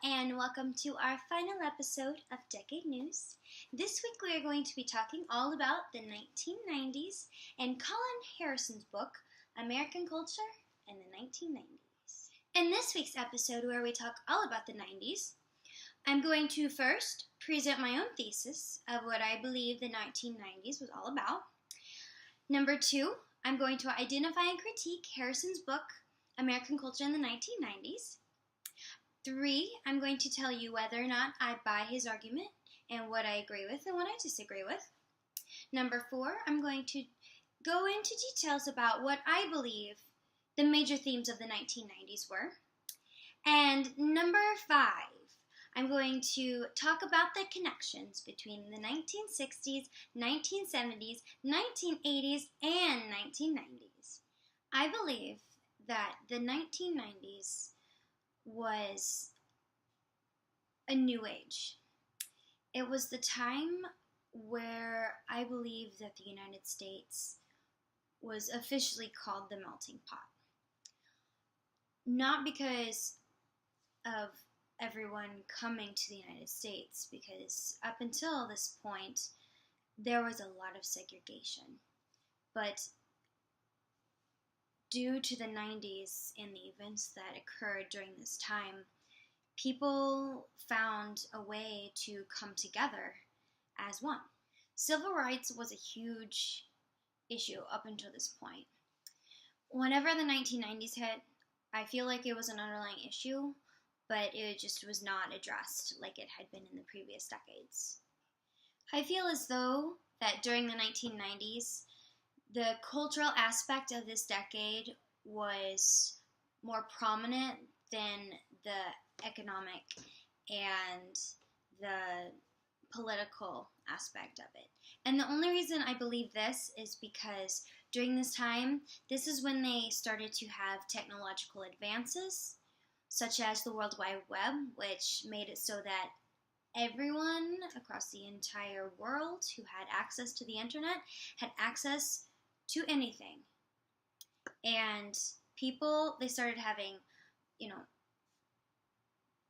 and welcome to our final episode of Decade News. This week we are going to be talking all about the 1990s and Colin Harrison's book, American Culture in the 1990s. In this week's episode, where we talk all about the 90s, I'm going to first present my own thesis of what I believe the 1990s was all about. Number 2, I'm going to identify and critique Harrison's book, American Culture in the 1990s. 3, I'm going to tell you whether or not I buy his argument and what I agree with and what I disagree with. Number 4, I'm going to go into details about what I believe the major themes of the 1990s were. And number 5, I'm going to talk about the connections between the 1960s, 1970s, 1980s, and 1990s. I believe that the 1990s was a new age. It was the time where I believe that the United States was officially called the melting pot. Not because of everyone coming to the United States, because up until this point, there was a lot of segregation. But due to the 90s and the events that occurred during this time, people found a way to come together as one. Civil rights was a huge issue up until this point. Whenever the 1990s hit, I feel like it was an underlying issue, but it just was not addressed like it had been in the previous decades. I feel as though that during the 1990s, the cultural aspect of this decade was more prominent than the economic and the political aspect of it. And the only reason I believe this is because during this time, this is when they started to have technological advances, such as the World Wide Web, which made it so that everyone across the entire world who had access to the internet had access to anything. And people, they started having,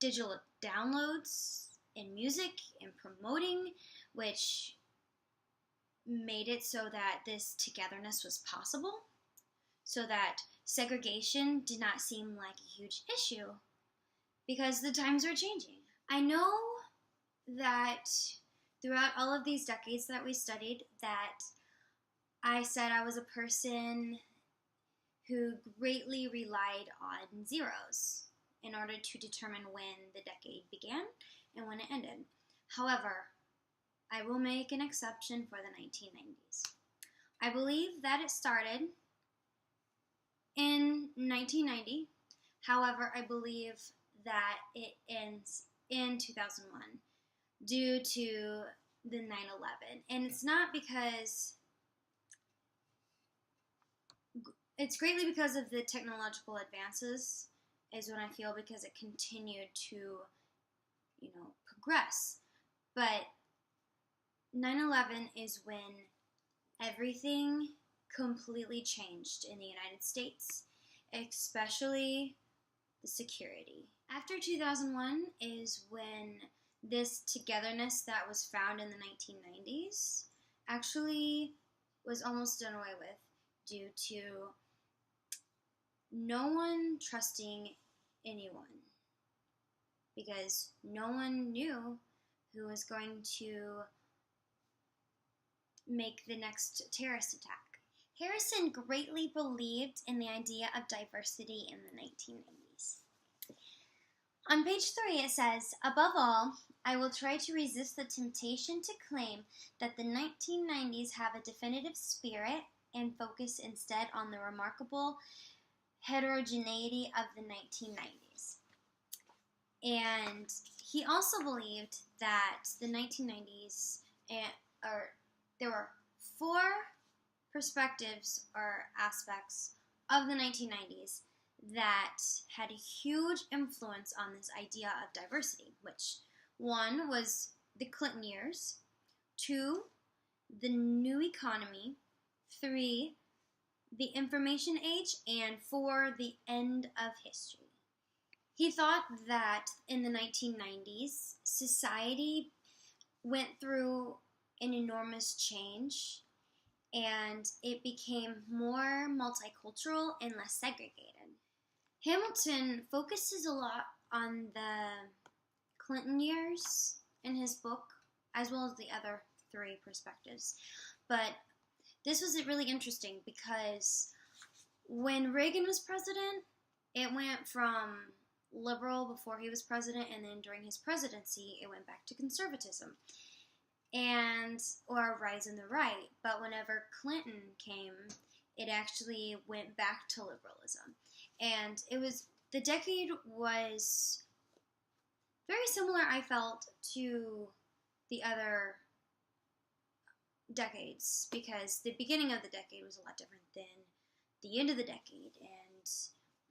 digital downloads in music and promoting, which made it so that this togetherness was possible, so that segregation did not seem like a huge issue, because the times were changing. I know that throughout all of these decades that we studied, that I said I was a person who greatly relied on zeros in order to determine when the decade began and when it ended. However, I will make an exception for the 1990s. I believe that it started in 1990. However, I believe that it ends in 2001 due to the 9/11. And it's not because... It's greatly because of the technological advances, is what I feel, because it continued to, progress. But 9/11 is when everything completely changed in the United States, especially the security. After 2001 is when this togetherness that was found in the 1990s actually was almost done away with due to no one trusting anyone, because no one knew who was going to make the next terrorist attack. Harrison greatly believed in the idea of diversity in the 1990s. On page 3 it says, "Above all, I will try to resist the temptation to claim that the 1990s have a definitive spirit and focus instead on the remarkable heterogeneity of the 1990s." And he also believed that the 1990s, there were 4 perspectives or aspects of the 1990s that had a huge influence on this idea of diversity, which 1 was the Clinton years, 2, the new economy, 3, the information age, and 4, the end of history. He thought that in the 1990s, society went through an enormous change and it became more multicultural and less segregated. Hamilton focuses a lot on the Clinton years in his book, as well as the other three perspectives. But this was really interesting because when Reagan was president, it went from liberal before he was president, and then during his presidency, it went back to conservatism or a rise in the right. But whenever Clinton came, it actually went back to liberalism. And the decade was very similar, I felt, to the other decades, because the beginning of the decade was a lot different than the end of the decade, and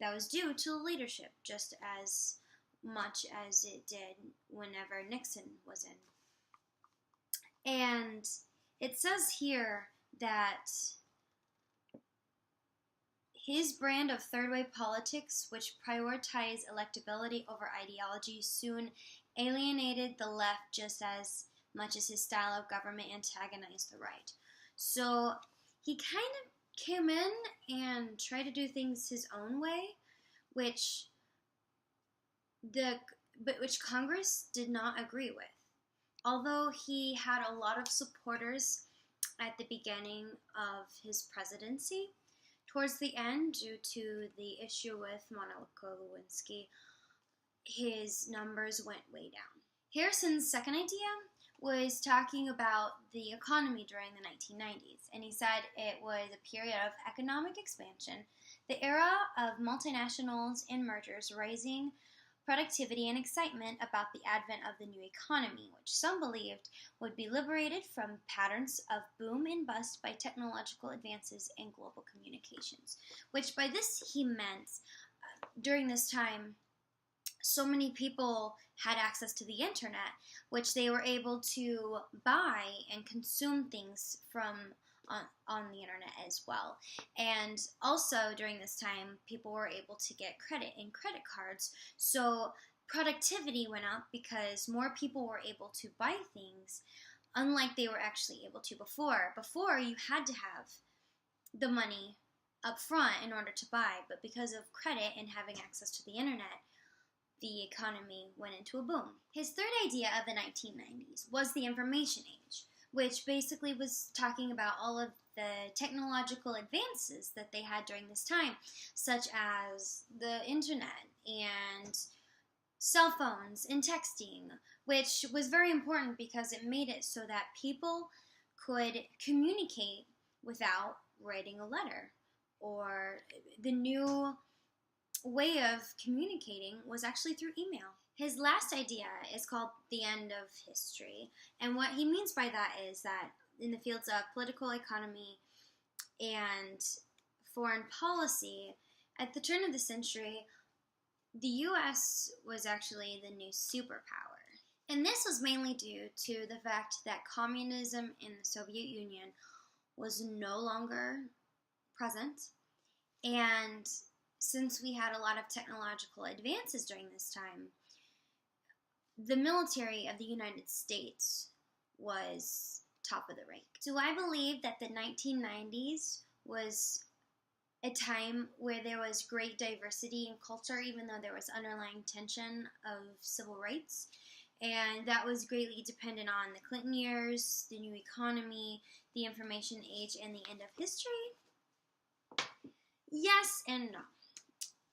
that was due to leadership just as much as it did whenever Nixon was in. And it says here that his brand of third-wave politics, which prioritized electability over ideology, soon alienated the left just as much as his style of government antagonized the right. So he kind of came in and tried to do things his own way, which Congress did not agree with. Although he had a lot of supporters at the beginning of his presidency, towards the end, due to the issue with Monica Lewinsky, his numbers went way down. Harrison's second idea was talking about the economy during the 1990s, and he said it was a period of economic expansion, the era of multinationals and mergers raising productivity and excitement about the advent of the new economy, which some believed would be liberated from patterns of boom and bust by technological advances in global communications, which by this he meant during this time so many people had access to the internet, which they were able to buy and consume things from on the internet as well. And also during this time, people were able to get credit and credit cards. So productivity went up because more people were able to buy things, unlike they were actually able to before. Before, you had to have the money up front in order to buy, but because of credit and having access to the internet, the economy went into a boom. His third idea of the 1990s was the information age, which basically was talking about all of the technological advances that they had during this time, such as the internet and cell phones and texting, which was very important because it made it so that people could communicate without writing a letter. Or the new way of communicating was actually through email. His last idea is called the end of history, and what he means by that is that in the fields of political economy and foreign policy, at the turn of the century, the U.S. was actually the new superpower. And this was mainly due to the fact that communism in the Soviet Union was no longer present, and since we had a lot of technological advances during this time, the military of the United States was top of the rank. So I believe that the 1990s was a time where there was great diversity in culture, even though there was underlying tension of civil rights. And that was greatly dependent on the Clinton years, the new economy, the information age, and the end of history. Yes and no.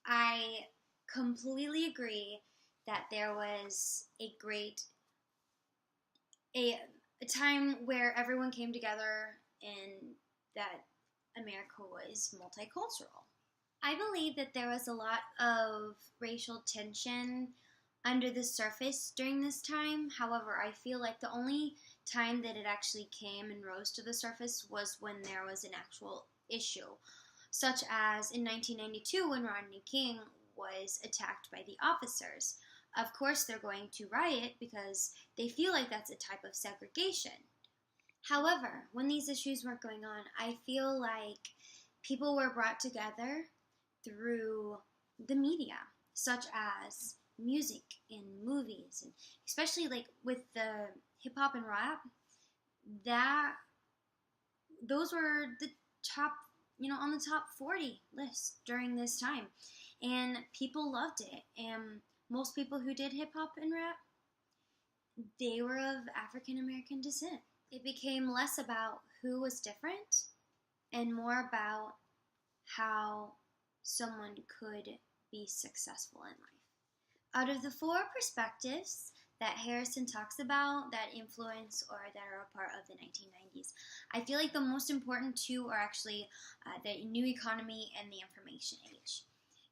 I completely agree that there was a time where everyone came together and that America was multicultural. I believe that there was a lot of racial tension under the surface during this time. However, I feel like the only time that it actually came and rose to the surface was when there was an actual issue, such as in 1992 when Rodney King was attacked by the officers. Of course, they're going to riot because they feel like that's a type of segregation. However, when these issues weren't going on, I feel like people were brought together through the media. such as music and movies, and especially like with the hip hop and rap, that those were the top, on the top 40 list during this time, and people loved it. And most people who did hip hop and rap, they were of African American descent. It became less about who was different and more about how someone could be successful in life. Out of the 4 perspectives that Harrison talks about that influence or that are a part of the 1990s, I feel like the most important 2 are actually the new economy and the information age.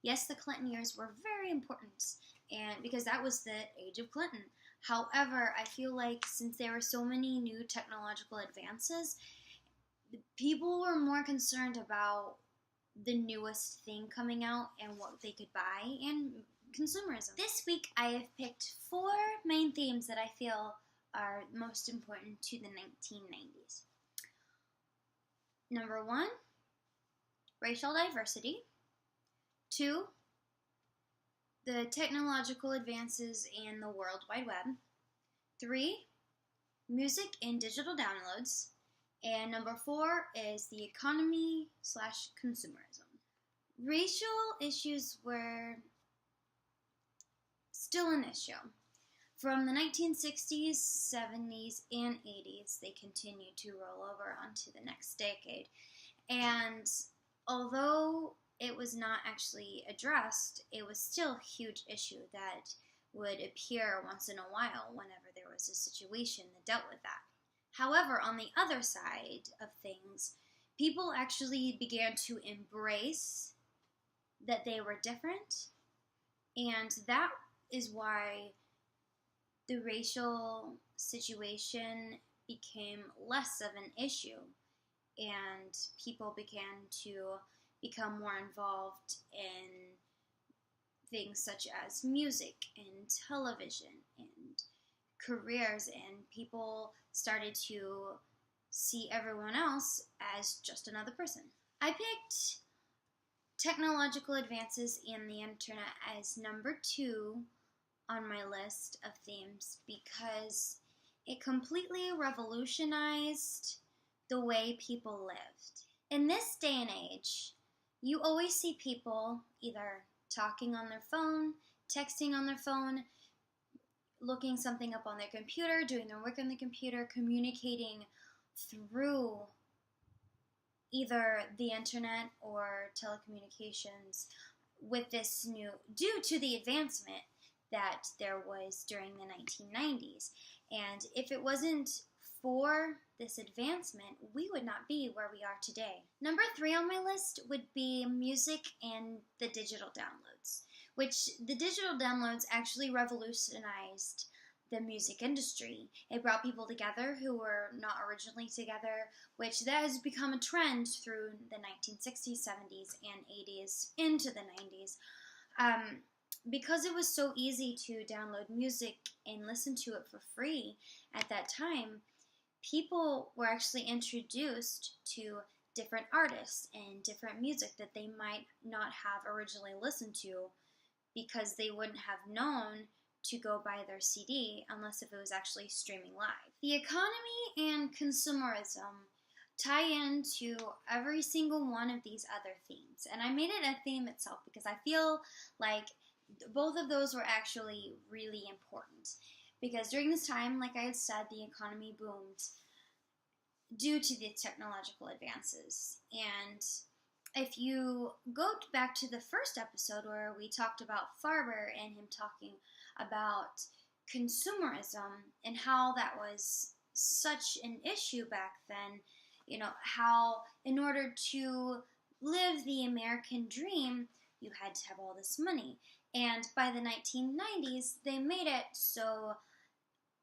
Yes, the Clinton years were very important, and because that was the age of Clinton. However, I feel like since there were so many new technological advances, people were more concerned about the newest thing coming out and what they could buy and consumerism. This week I have picked 4 main themes that I feel are most important to the 1990s. Number 1, racial diversity. 2, the technological advances in the World Wide Web. 3, music and digital downloads. And number 4 is the economy/consumerism. Racial issues were still an issue. From the 1960s, 70s, and 80s, they continued to roll over onto the next decade. And although it was not actually addressed, it was still a huge issue that would appear once in a while whenever there was a situation that dealt with that. However, on the other side of things, people actually began to embrace that they were different, and that is why the racial situation became less of an issue, and people began to become more involved in things such as music and television and careers, and people started to see everyone else as just another person. I picked technological advances and the internet as number 2 on my list of themes because it completely revolutionized the way people lived. In this day and age, you always see people either talking on their phone, texting on their phone, looking something up on their computer, doing their work on the computer, communicating through either the internet or telecommunications with this new, due to the advancement that there was during the 1990s. And if it wasn't for this advancement, we would not be where we are today. Number 3 on my list would be music and the digital downloads, which the digital downloads actually revolutionized the music industry. It brought people together who were not originally together, which that has become a trend through the 1960s, 70s, and 80s into the 90s. Because it was so easy to download music and listen to it for free at that time, people were actually introduced to different artists and different music that they might not have originally listened to because they wouldn't have known to go buy their CD unless if it was actually streaming live. The economy and consumerism tie into every single one of these other themes, and I made it a theme itself because I feel like both of those were actually really important. Because during this time, like I had said, the economy boomed due to the technological advances. And if you go back to the first episode where we talked about Farber and him talking about consumerism and how that was such an issue back then, how in order to live the American dream, you had to have all this money. And by the 1990s, they made it so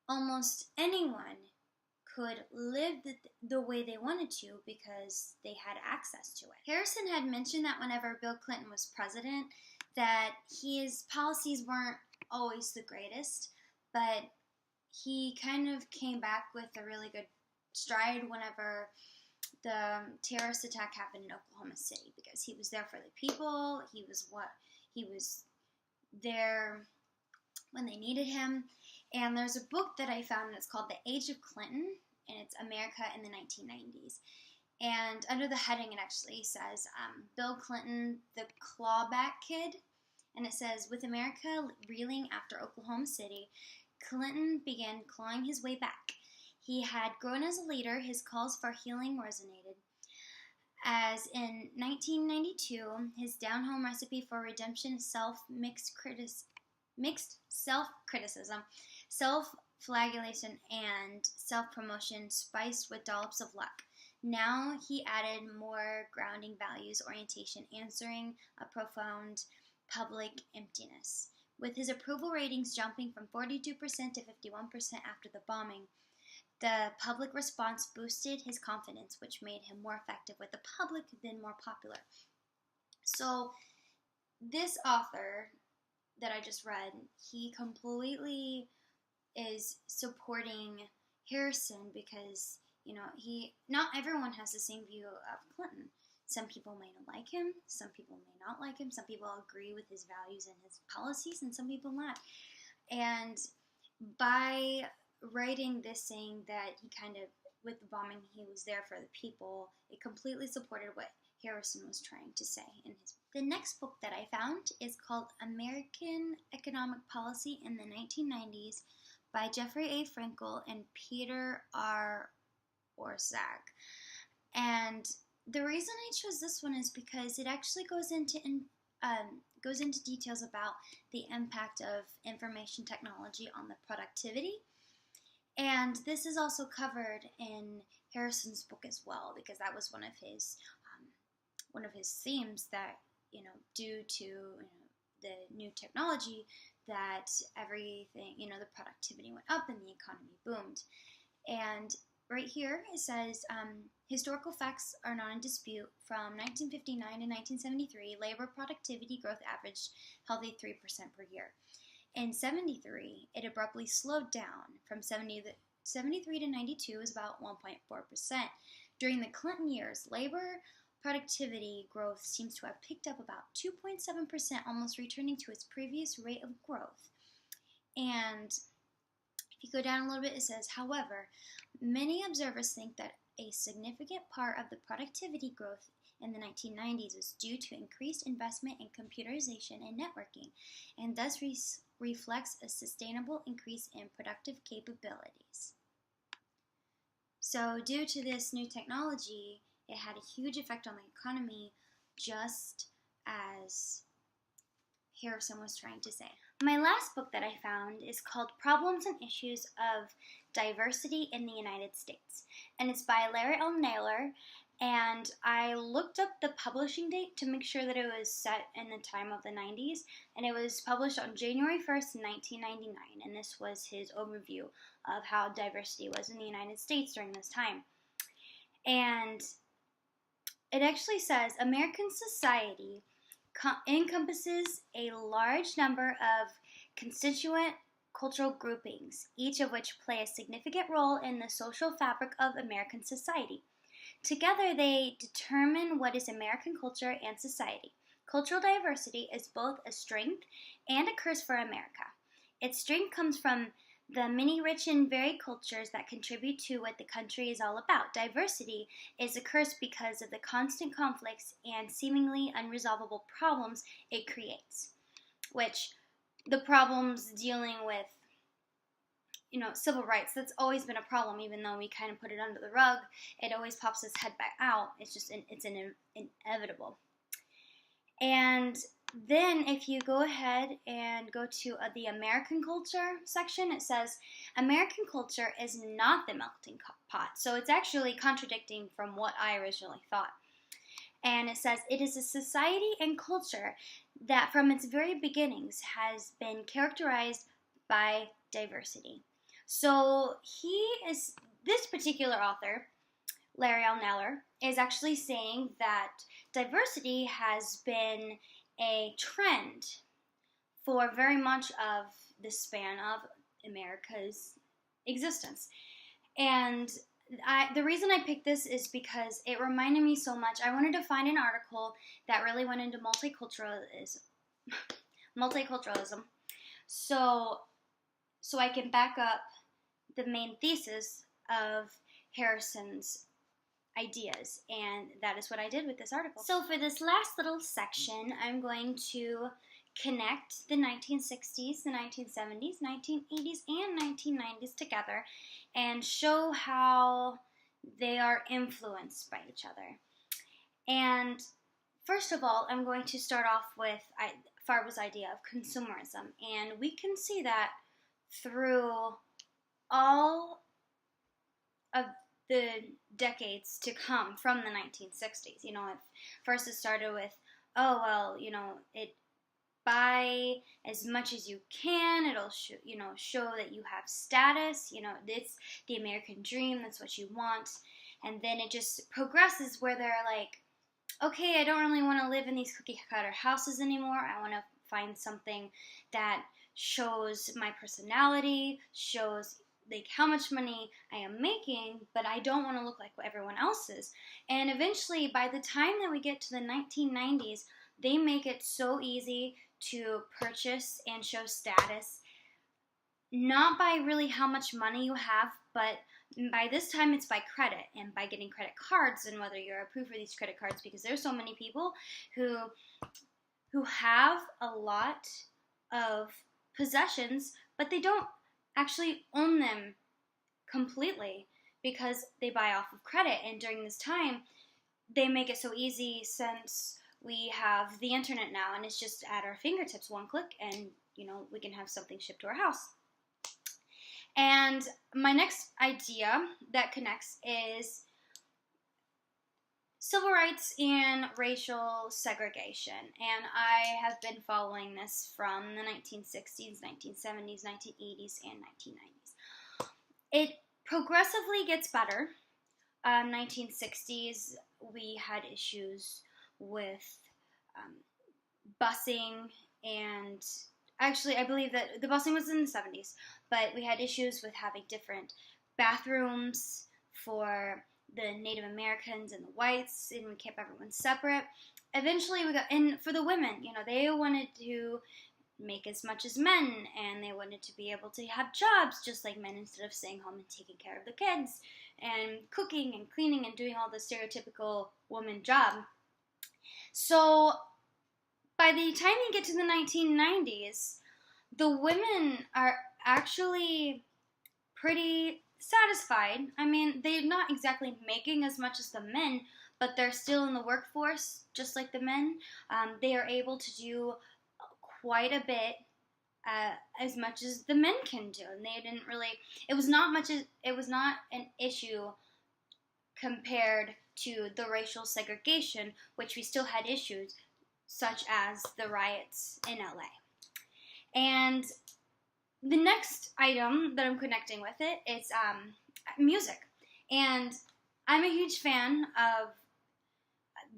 almost anyone could live the way they wanted to because they had access to it. Harrison had mentioned that whenever Bill Clinton was president, that his policies weren't always the greatest, but he kind of came back with a really good stride whenever the terrorist attack happened in Oklahoma City, because he was there for the people. He was there when they needed him. And there's a book that I found, and it's called The Age of Clinton, and it's America in the 1990s. And under the heading, it actually says Bill Clinton, the Clawback Kid. And it says, with America reeling after Oklahoma City, Clinton began clawing his way back. He had grown as a leader. His calls for healing resonated. As in 1992, his down-home recipe for redemption, mixed self-criticism, self-flagellation, and self-promotion spiced with dollops of luck. Now he added more grounding values orientation, answering a profound public emptiness. With his approval ratings jumping from 42% to 51% after the bombing, the public response boosted his confidence, which made him more effective with the public, then more popular. So this author that I just read, he completely is supporting Harrison because, not everyone has the same view of Clinton. Some people may not like him, some people may not like him, some people agree with his values and his policies, and some people not. And by writing this, saying that he with the bombing, he was there for the people, it completely supported what Harrison was trying to say in his book. The next book that I found is called American Economic Policy in the 1990s by Jeffrey A. Frankel and Peter R. Orszag. And the reason I chose this one is because it actually goes into details about the impact of information technology on the productivity. And this is also covered in Harrison's book as well, because that was one of his themes that, due to the new technology, that everything, the productivity went up and the economy boomed. And right here it says, historical facts are not in dispute. From 1959 to 1973, labor productivity growth averaged healthy 3% per year. In 73, it abruptly slowed down. From 73 to 92 is about 1.4%. During the Clinton years, labor productivity growth seems to have picked up about 2.7%, almost returning to its previous rate of growth. And if you go down a little bit, it says, however, many observers think that a significant part of the productivity growth in the 1990s was due to increased investment in computerization and networking, and thus reflects a sustainable increase in productive capabilities. So due to this new technology, it had a huge effect on the economy, just as Harrison was trying to say. My last book that I found is called Problems and Issues of Diversity in the United States, and it's by Larry L. Naylor. And I looked up the publishing date to make sure that it was set in the time of the 90s, and it was published on January 1st, 1999, and this was his overview of how diversity was in the United States during this time. And it actually says, American society encompasses a large number of constituent cultural groupings, each of which play a significant role in the social fabric of American society. Together, they determine what is American culture and society. Cultural diversity is both a strength and a curse for America. Its strength comes from the many rich and varied cultures that contribute to what the country is all about. Diversity is a curse because of the constant conflicts and seemingly unresolvable problems it creates, which the problems dealing with civil rights, that's always been a problem, even though we kind of put it under the rug. It always pops its head back out. It's inevitable. And then if you go ahead and go to the American culture section, it says, American culture is not the melting pot. So it's actually contradicting from what I originally thought. And it says, it is a society and culture that from its very beginnings has been characterized by diversity. So this particular author, Larry L. Naylor, is actually saying that diversity has been a trend for very much of the span of America's existence. And the reason I picked this is because it reminded me so much. I wanted to find an article that really went into multiculturalism. So I can back up the main thesis of Harrison's ideas, and that is what I did with this article. So for this last little section, I'm going to connect the 1960s, the 1970s, 1980s, and 1990s together and show how they are influenced by each other. And first of all, I'm going to start off with Farber's idea of consumerism, and we can see that through all of the decades to come from the 1960s. You know, first it started with, oh, well, you know, buy as much as you can. It'll show that you have status. You know, it's the American dream. That's what you want. And then it just progresses where they're like, okay, I don't really want to live in these cookie cutter houses anymore. I want to find something that shows my personality, shows like how much money I am making, but I don't want to look like everyone else is. And eventually, by the time that we get to the 1990s, they make it so easy to purchase and show status, not by really how much money you have, but by this time it's by credit and by getting credit cards and whether you're approved for these credit cards, because there's so many people who have a lot of possessions, but they don't actually own them completely because they buy off of credit. And during this time, they make it so easy since we have the internet now, and it's just at our fingertips, one click, and you know, we can have something shipped to our house. And my next idea that connects is civil rights and racial segregation. And I have been following this from the 1960s, 1970s, 1980s, and 1990s. It progressively gets better. 1960s, we had issues with busing, and actually I believe that the busing was in the 70s, but we had issues with having different bathrooms for the Native Americans and the whites, and we kept everyone separate. Eventually and for the women, you know, they wanted to make as much as men, and they wanted to be able to have jobs just like men instead of staying home and taking care of the kids and cooking and cleaning and doing all the stereotypical woman job. So by the time you get to the 1990s, the women are actually pretty satisfied. I mean, they're not exactly making as much as the men, but they're still in the workforce just like the men. They are able to do quite a bit, as much as the men can do, and they didn't really. It was not an issue compared to the racial segregation, which we still had issues, such as the riots in LA. And the next item that I'm connecting with it is music. And I'm a huge fan of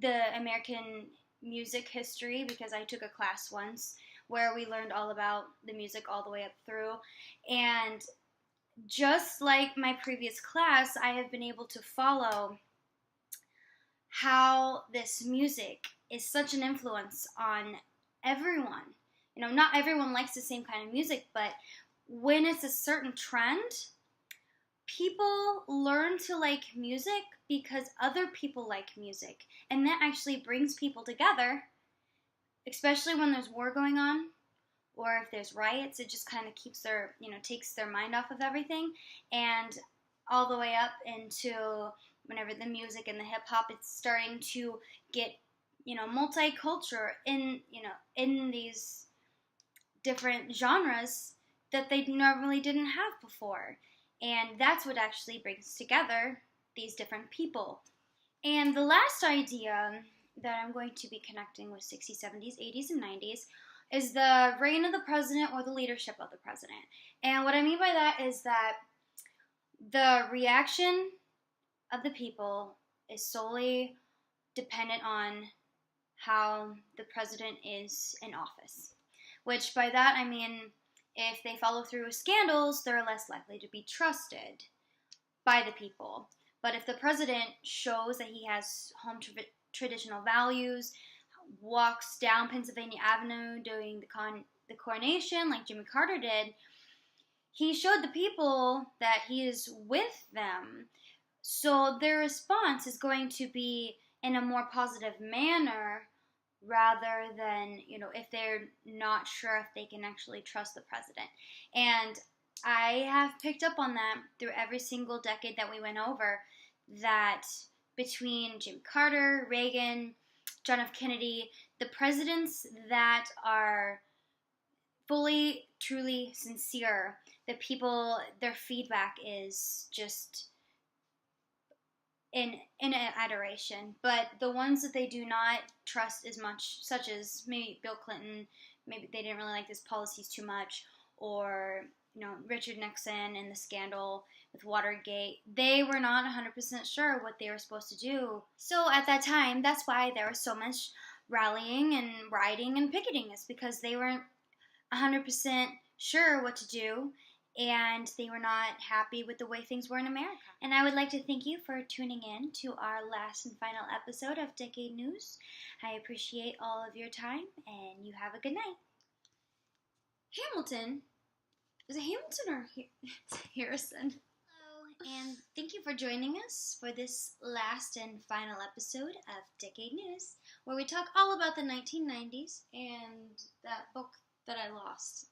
the American music history because I took a class once where we learned all about the music all the way up through. And just like my previous class, I have been able to follow how this music is such an influence on everyone. You know, not everyone likes the same kind of music, but when it's a certain trend, people learn to like music because other people like music. And that actually brings people together, especially when there's war going on or if there's riots. It just kind of keeps takes their mind off of everything. And all the way up into whenever the music and the hip hop, it's starting to get, multicultural in these different genres that they normally didn't have before. And that's what actually brings together these different people. And the last idea that I'm going to be connecting with 60s, 70s, 80s, and 90s is the reign of the president or the leadership of the president. And what I mean by that is that the reaction of the people is solely dependent on how the president is in office. Which by that I mean if they follow through with scandals, they're less likely to be trusted by the people. But if the president shows that he has home traditional values, walks down Pennsylvania Avenue during the coronation like Jimmy Carter did, he showed the people that he is with them. So their response is going to be in a more positive manner rather than, if they're not sure if they can actually trust the president. And I have picked up on that through every single decade that we went over, that between Jimmy Carter, Reagan, John F. Kennedy, the presidents that are fully, truly sincere, the people, their feedback is just in adoration. But the ones that they do not trust as much, such as maybe Bill Clinton, maybe they didn't really like his policies too much, or Richard Nixon and the scandal with Watergate, they were not 100% sure what they were supposed to do. So at that time, that's why there was so much rallying and rioting and picketing, is because they weren't 100% sure what to do, and they were not happy with the way things were in America. And I would like to thank you for tuning in to our last and final episode of Decade News. I appreciate all of your time, and you have a good night. Hamilton? Is it Hamilton or Harrison? Hello, and thank you for joining us for this last and final episode of Decade News, where we talk all about the 1990s and that book that I lost.